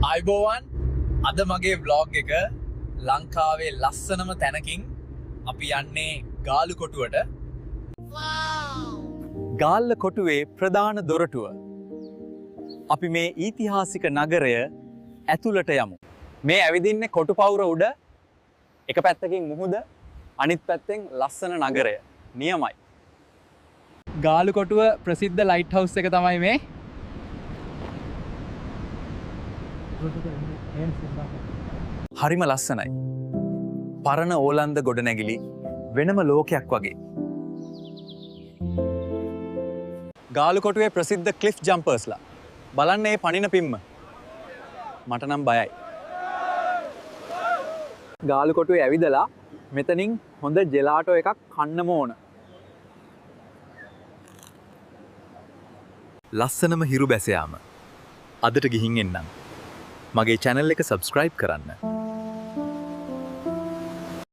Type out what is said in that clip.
අයිබෝවන් අද මගේ බ්ලොග් එක ලංකාවේ ලස්සනම තැනකින් අපි යන්නේ ගාලු කොටුවට. ගාල්ල කොටුවේ ප්‍රධාන දොරටුව. අපි මේ ඊතිහාසික නගරය ඇතුළට යමු. මේ ඇවිදින්නේ කොටු පවුර උඩ එක පැත්තකින් මුහුද අනිත් පැත්තෙන් ලස්සන නගරය. නියමයි. ගාලු කොටුව ප්‍රසිද්ධ ලයිට් හවුස් එක තමයි මේ. හරිම ලස්සනයි. පරණ ඕලන්ද ගොඩනැගිලි වෙනම ලෝකයක් වගේ. ගාලු කොටුවේ ප්‍රසිද්ධ ක්ලිෆ් ජම්පර්ස්ලා. බලන්න මේ පනින පිම්ම. මට නම් බයයි. ගාලු කොටුවේ ඇවිදලා මෙතනින් හොඳ ජෙලාටෝ එකක් කන්නම ඕන. ලස්සනම හිරු බැස යාම. අදට ගිහින් එන්නම්. මගේ channel එක subscribe කරන්න.